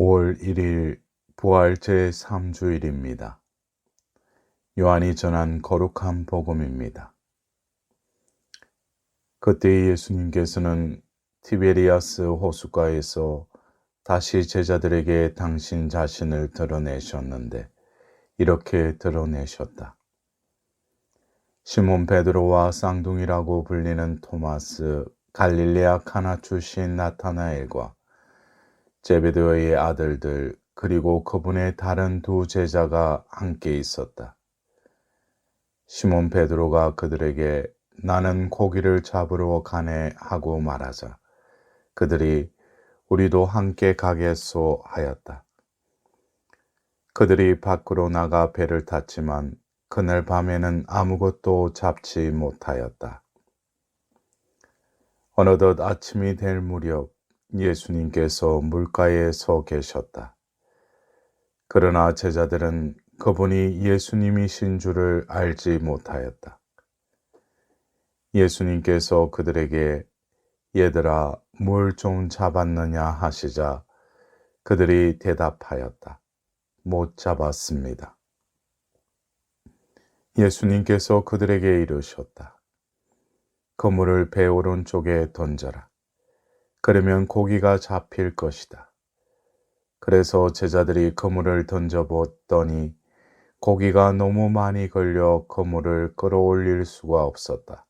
5월 1일 부활 제3주일입니다. 요한이 전한 거룩한 복음입니다. 그때 예수님께서는 티베리아스 호숫가에서 다시 제자들에게 당신 자신을 드러내셨는데 이렇게 드러내셨다. 시몬 베드로와 쌍둥이라고 불리는 토마스, 갈릴레아 카나 출신 나타나엘과 제베데오의 아들들 그리고 그분의 다른 두 제자가 함께 있었다. 시몬 베드로가 그들에게 나는 고기를 잡으러 가네 하고 말하자 그들이 우리도 함께 가겠소 하였다. 그들이 밖으로 나가 배를 탔지만 그날 밤에는 아무것도 잡지 못하였다. 어느덧 아침이 될 무렵 예수님께서 물가에 서 계셨다. 그러나 제자들은 그분이 예수님이신 줄을 알지 못하였다. 예수님께서 그들에게 얘들아 뭘 좀 잡았느냐 하시자 그들이 대답하였다. 못 잡았습니다. 예수님께서 그들에게 이르셨다. 그물을 배 오른쪽에 던져라. 그러면 고기가 잡힐 것이다. 그래서 제자들이 그물을 던져보았더니 고기가 너무 많이 걸려 그물을 끌어올릴 수가 없었다.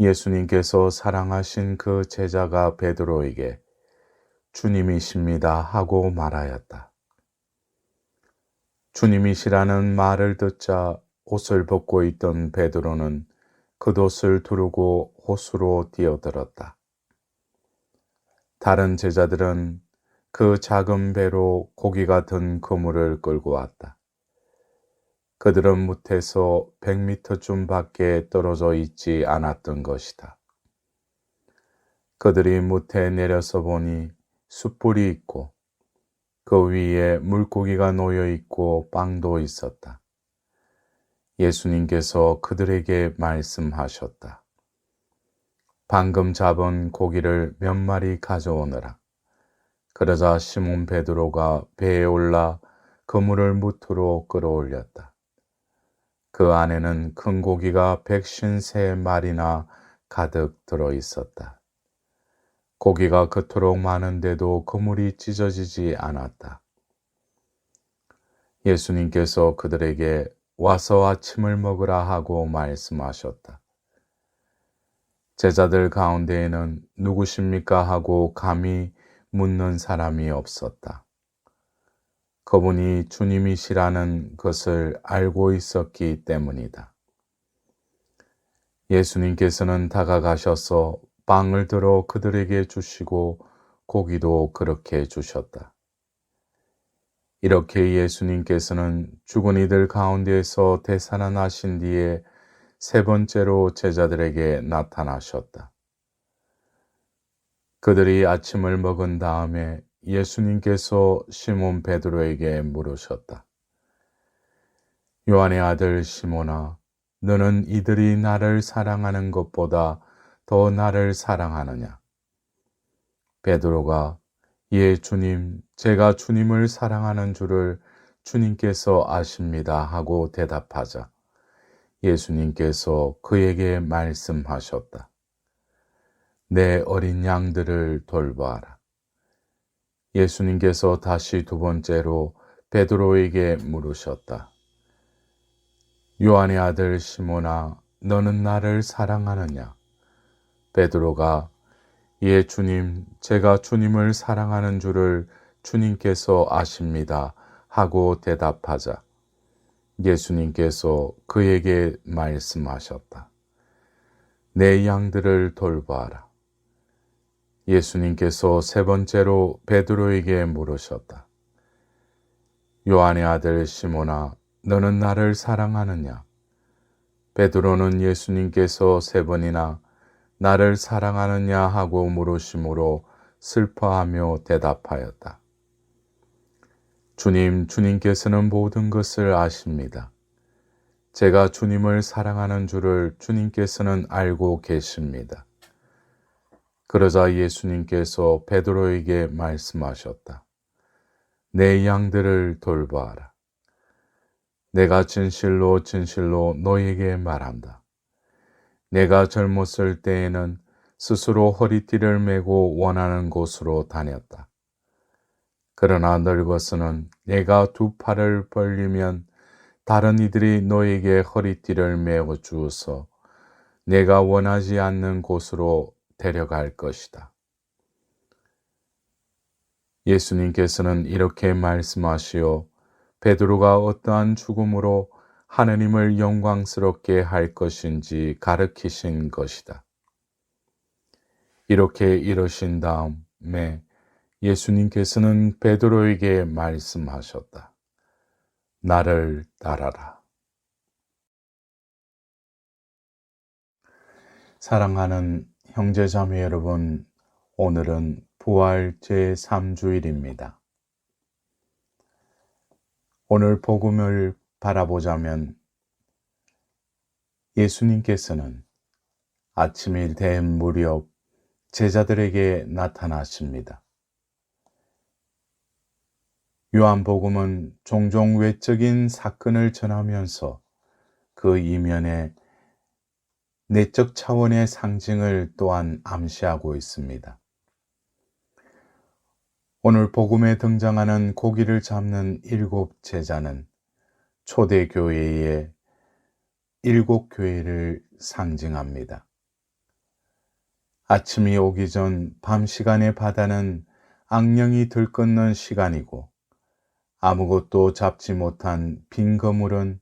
예수님께서 사랑하신 그 제자가 베드로에게 주님이십니다 하고 말하였다. 주님이시라는 말을 듣자 옷을 벗고 있던 베드로는 겉옷을 두르고 호수로 뛰어들었다. 다른 제자들은 그 작은 배로 고기가 든 그물을 끌고 왔다. 그들은 무태에서 100m쯤 밖에 떨어져 있지 않았던 것이다. 그들이 무태에 내려서 보니 숯불이 있고 그 위에 물고기가 놓여 있고 빵도 있었다. 예수님께서 그들에게 말씀하셨다. 방금 잡은 고기를 몇 마리 가져오너라. 그러자 시몬 베드로가 배에 올라 그물을 무트로 끌어올렸다. 그 안에는 큰 고기가 153마리나 가득 들어 있었다. 고기가 그토록 많은데도 그물이 찢어지지 않았다. 예수님께서 그들에게 와서 아침을 먹으라 하고 말씀하셨다. 제자들 가운데에는 누구십니까 하고 감히 묻는 사람이 없었다. 그분이 주님이시라는 것을 알고 있었기 때문이다. 예수님께서는 다가가셔서 빵을 들어 그들에게 주시고 고기도 그렇게 주셨다. 이렇게 예수님께서는 죽은 이들 가운데에서 되살아나신 뒤에 세 번째로 제자들에게 나타나셨다. 그들이 아침을 먹은 다음에 예수님께서 시몬 베드로에게 물으셨다. 요한의 아들 시몬아, 너는 이들이 나를 사랑하는 것보다 더 나를 사랑하느냐? 베드로가 예 주님, 제가 주님을 사랑하는 줄을 주님께서 아십니다 하고 대답하자 예수님께서 그에게 말씀하셨다. 내 어린 양들을 돌보아라. 예수님께서 다시 두 번째로 베드로에게 물으셨다. 요한의 아들 시몬아, 너는 나를 사랑하느냐? 베드로가 예 주님, 제가 주님을 사랑하는 줄을 주님께서 아십니다 하고 대답하자 예수님께서 그에게 말씀하셨다. 내 양들을 돌보아라. 예수님께서 세 번째로 베드로에게 물으셨다. 요한의 아들 시몬아, 너는 나를 사랑하느냐? 베드로는 예수님께서 세 번이나 나를 사랑하느냐 하고 물으심으로 슬퍼하며 대답하였다. 주님, 주님께서는 모든 것을 아십니다. 제가 주님을 사랑하는 줄을 주님께서는 알고 계십니다. 그러자 예수님께서 베드로에게 말씀하셨다. 내 양들을 돌보아라. 내가 진실로 진실로 너에게 말한다. 내가 젊었을 때에는 스스로 허리띠를 메고 원하는 곳으로 다녔다. 그러나 늙어서는 내가 두 팔을 벌리면 다른 이들이 너에게 허리띠를 메어 주어서 내가 원하지 않는 곳으로 데려갈 것이다. 예수님께서는 이렇게 말씀하시어 베드로가 어떠한 죽음으로 하느님을 영광스럽게 할 것인지 가르치신 것이다. 이렇게 이르신 다음에 예수님께서는 베드로에게 말씀하셨다. 나를 따라라. 사랑하는 형제자매 여러분, 오늘은 부활 제3주일입니다. 오늘 복음을 바라보자면 예수님께서는 아침이 된 무렵 제자들에게 나타나십니다. 요한복음은 종종 외적인 사건을 전하면서 그 이면에 내적 차원의 상징을 또한 암시하고 있습니다. 오늘 복음에 등장하는 고기를 잡는 7 제자는 초대교회의 7 교회를 상징합니다. 아침이 오기 전 밤 시간의 바다는 악령이 들끓는 시간이고 아무것도 잡지 못한 빈 그물은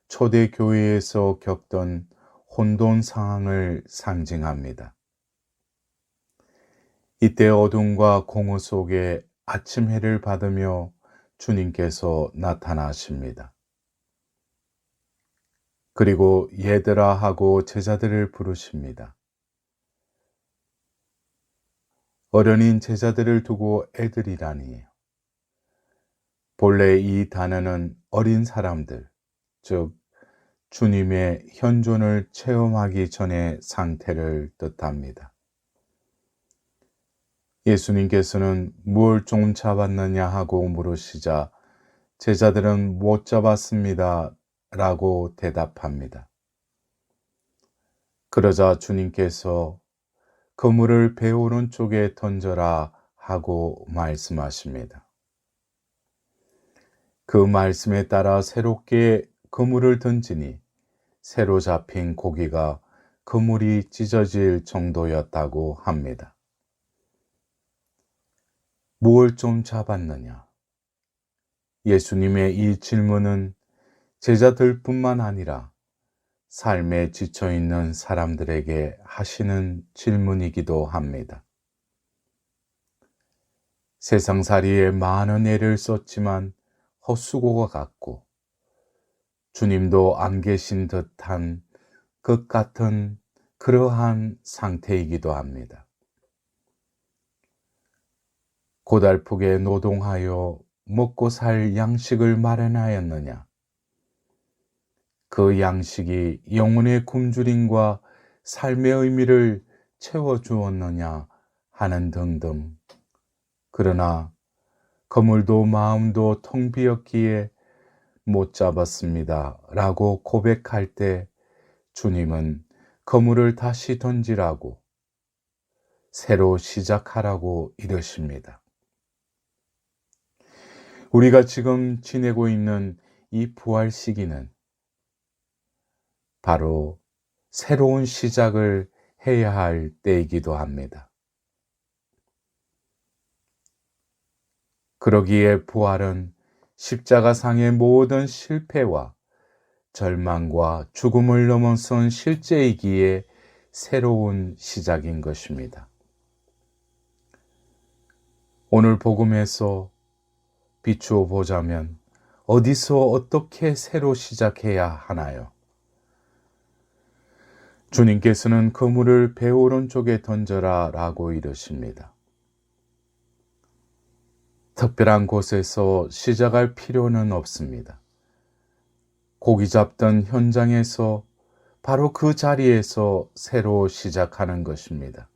초대교회에서 겪던 혼돈 상황을 상징합니다. 이때 어둠과 공허 속에 아침 해를 받으며 주님께서 나타나십니다. 그리고 얘들아 하고 제자들을 부르십니다. 어련인 제자들을 두고 애들이라니. 본래 이 단어는 어린 사람들, 즉 주님의 현존을 체험하기 전의 상태를 뜻합니다. 예수님께서는 뭘 좀 잡았느냐 하고 물으시자 제자들은 못 잡았습니다 라고 대답합니다. 그러자 주님께서 그물을 배 오른쪽에 던져라 하고 말씀하십니다. 그 말씀에 따라 새롭게 그물을 던지니 새로 잡힌 고기가 그물이 찢어질 정도였다고 합니다. 무엇을 좀 잡았느냐? 예수님의 이 질문은 제자들뿐만 아니라 삶에 지쳐있는 사람들에게 하시는 질문이기도 합니다. 세상살이에 많은 애를 썼지만 헛수고가 같고 주님도 안 계신 듯한 것 같은 그러한 상태이기도 합니다. 고달프게 노동하여 먹고 살 양식을 마련하였느냐? 그 양식이 영혼의 굶주림과 삶의 의미를 채워주었느냐 하는 등등. 그러나 그물도 마음도 텅 비었기에 못 잡았습니다 라고 고백할 때 주님은 그물을 다시 던지라고 새로 시작하라고 이러십니다. 우리가 지금 지내고 있는 이 부활 시기는 바로 새로운 시작을 해야 할 때이기도 합니다. 그러기에 부활은 십자가상의 모든 실패와 절망과 죽음을 넘어선 실제이기에 새로운 시작인 것입니다. 오늘 복음에서 비추어 보자면 어디서 어떻게 새로 시작해야 하나요? 주님께서는 그물을 배 오른쪽에 던져라 라고 이르십니다. 특별한 곳에서 시작할 필요는 없습니다. 고기 잡던 현장에서 바로 그 자리에서 새로 시작하는 것입니다.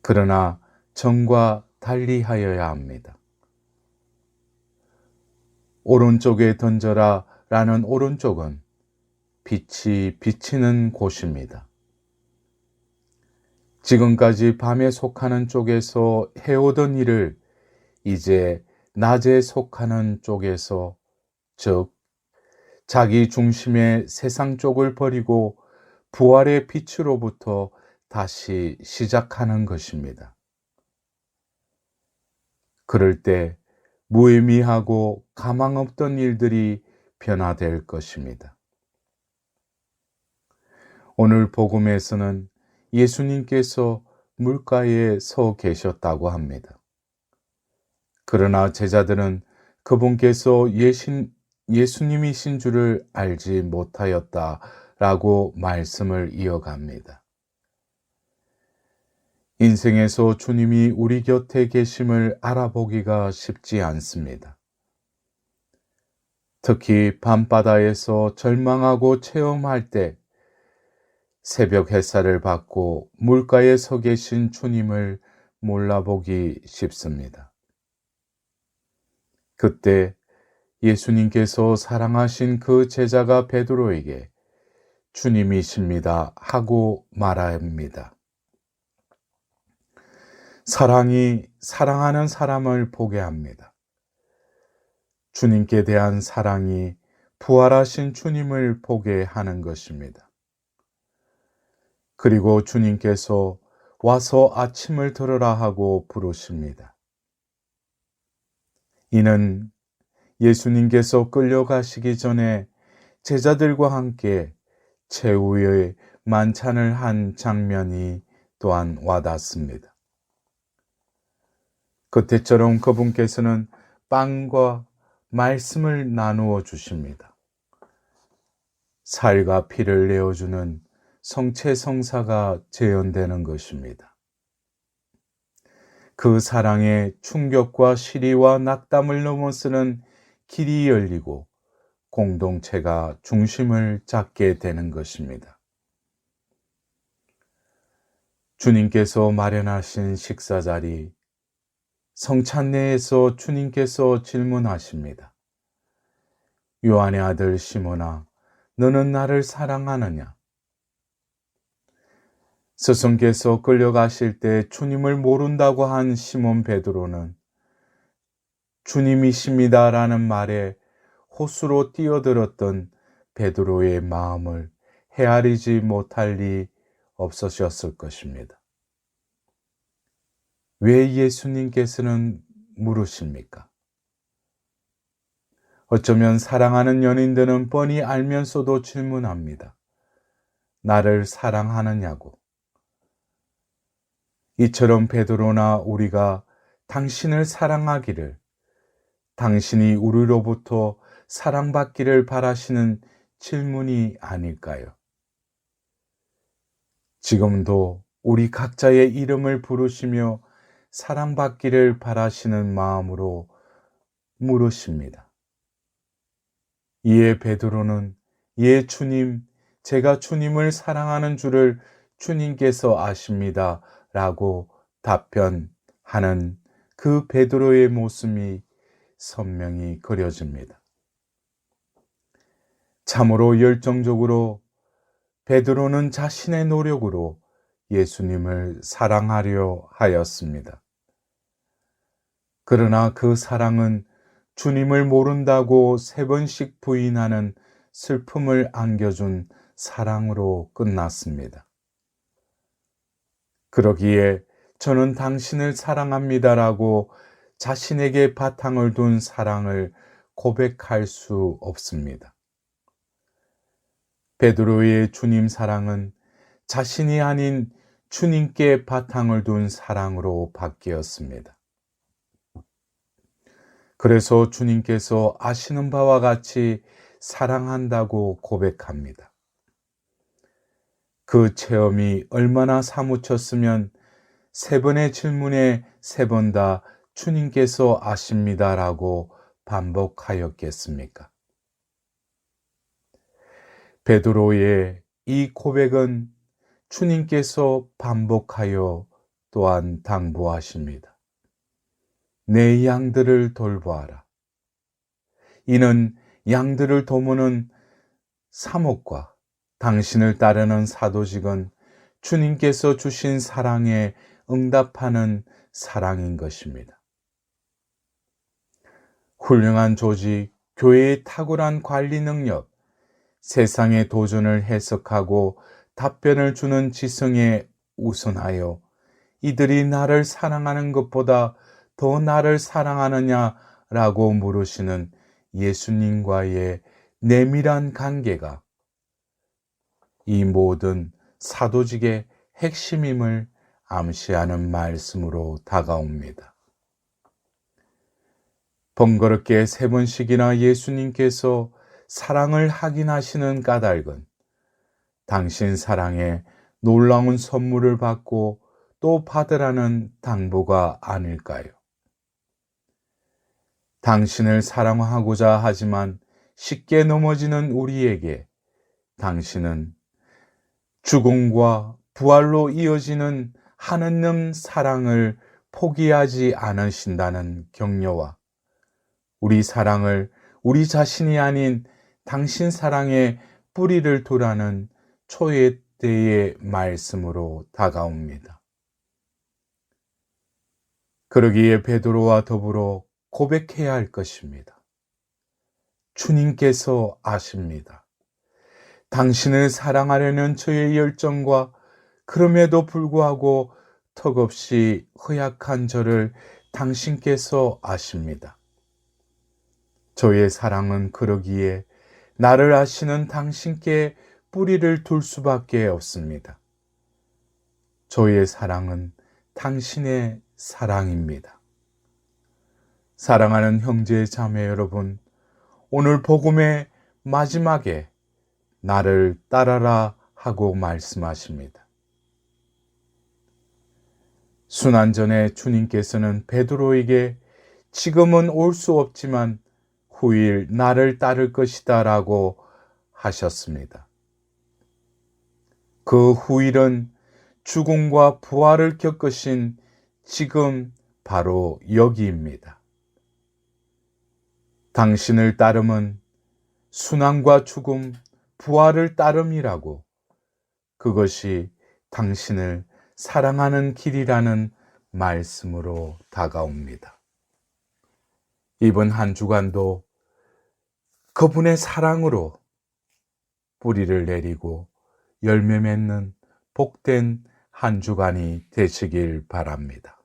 그러나 정과 달리 하여야 합니다. 오른쪽에 던져라 라는 오른쪽은 빛이 비치는 곳입니다. 지금까지 밤에 속하는 쪽에서 해오던 일을 이제 낮에 속하는 쪽에서, 즉 자기 중심의 세상 쪽을 버리고 부활의 빛으로부터 다시 시작하는 것입니다. 그럴 때 무의미하고 가망 없던 일들이 변화될 것입니다. 오늘 복음에서는 예수님께서 물가에 서 계셨다고 합니다. 그러나 제자들은 그분께서 예수님이신 줄을 알지 못하였다라고 말씀을 이어갑니다. 인생에서 주님이 우리 곁에 계심을 알아보기가 쉽지 않습니다. 특히 밤바다에서 절망하고 체험할 때 새벽 햇살을 받고 물가에 서 계신 주님을 몰라보기 쉽습니다. 그때 예수님께서 사랑하신 그 제자가 베드로에게 주님이십니다 하고 말합니다. 사랑이 사랑하는 사람을 보게 합니다. 주님께 대한 사랑이 부활하신 주님을 보게 하는 것입니다. 그리고 주님께서 와서 아침을 들으라 하고 부르십니다. 이는 예수님께서 끌려가시기 전에 제자들과 함께 최후의 만찬을 한 장면이 또한 와닿습니다. 그때처럼 그분께서는 빵과 말씀을 나누어 주십니다. 살과 피를 내어주는 성체성사가 재현되는 것입니다. 그 사랑의 충격과 시리와 낙담을 넘어서는 길이 열리고 공동체가 중심을 잡게 되는 것입니다. 주님께서 마련하신 식사 자리, 성찬내에서 주님께서 질문하십니다. 요한의 아들 시몬아, 너는 나를 사랑하느냐? 스승께서 끌려가실 때 주님을 모른다고 한 시몬 베드로는 주님이십니다 라는 말에 호수로 뛰어들었던 베드로의 마음을 헤아리지 못할 리 없으셨을 것입니다. 왜 예수님께서는 물으십니까? 어쩌면 사랑하는 연인들은 뻔히 알면서도 질문합니다. 나를 사랑하느냐고. 이처럼 베드로나 우리가 당신을 사랑하기를, 당신이 우리로부터 사랑받기를 바라시는 질문이 아닐까요? 지금도 우리 각자의 이름을 부르시며 사랑받기를 바라시는 마음으로 물으십니다. 이에 베드로는 예 주님, 제가 주님을 사랑하는 줄을 주님께서 아십니다 라고 답변하는 그 베드로의 모습이 선명히 그려집니다. 참으로 열정적으로 베드로는 자신의 노력으로 예수님을 사랑하려 하였습니다. 그러나 그 사랑은 주님을 모른다고 3번씩 부인하는 슬픔을 안겨준 사랑으로 끝났습니다. 그러기에 저는 당신을 사랑합니다라고 자신에게 바탕을 둔 사랑을 고백할 수 없습니다. 베드로의 주님 사랑은 자신이 아닌 주님께 바탕을 둔 사랑으로 바뀌었습니다. 그래서 주님께서 아시는 바와 같이 사랑한다고 고백합니다. 그 체험이 얼마나 사무쳤으면 3번의 질문에 3번 다 주님께서 아십니다라고 반복하였겠습니까? 베드로의 이 고백은 주님께서 반복하여 또한 당부하십니다. 내 양들을 돌보아라. 이는 양들을 도모는 사목과 당신을 따르는 사도직은 주님께서 주신 사랑에 응답하는 사랑인 것입니다. 훌륭한 조직, 교회의 탁월한 관리 능력, 세상의 도전을 해석하고 답변을 주는 지성에 우선하여 이들이 나를 사랑하는 것보다 더 나를 사랑하느냐라고 물으시는 예수님과의 내밀한 관계가 이 모든 사도직의 핵심임을 암시하는 말씀으로 다가옵니다. 번거롭게 3번씩이나 예수님께서 사랑을 확인하시는 까닭은 당신 사랑에 놀라운 선물을 받고 또 받으라는 당부가 아닐까요? 당신을 사랑하고자 하지만 쉽게 넘어지는 우리에게 당신은 죽음과 부활로 이어지는 하느님 사랑을 포기하지 않으신다는 격려와 우리 사랑을 우리 자신이 아닌 당신 사랑에 뿌리를 두라는 초대의 말씀으로 다가옵니다. 그러기에 베드로와 더불어 고백해야 할 것입니다. 주님께서 아십니다. 당신을 사랑하려는 저의 열정과 그럼에도 불구하고 턱없이 허약한 저를 당신께서 아십니다. 저의 사랑은 그러기에 나를 아시는 당신께 뿌리를 둘 수밖에 없습니다. 저의 사랑은 당신의 사랑입니다. 사랑하는 형제 자매 여러분, 오늘 복음의 마지막에 나를 따라라 하고 말씀하십니다. 순환전에 주님께서는 베드로에게 지금은 올 수 없지만 후일 나를 따를 것이다 라고 하셨습니다. 그 후일은 죽음과 부활을 겪으신 지금 바로 여기입니다. 당신을 따름은 순환과 죽음, 부활을 따름이라고, 그것이 당신을 사랑하는 길이라는 말씀으로 다가옵니다. 이번 한 주간도 그분의 사랑으로 뿌리를 내리고 열매 맺는 복된 한 주간이 되시길 바랍니다.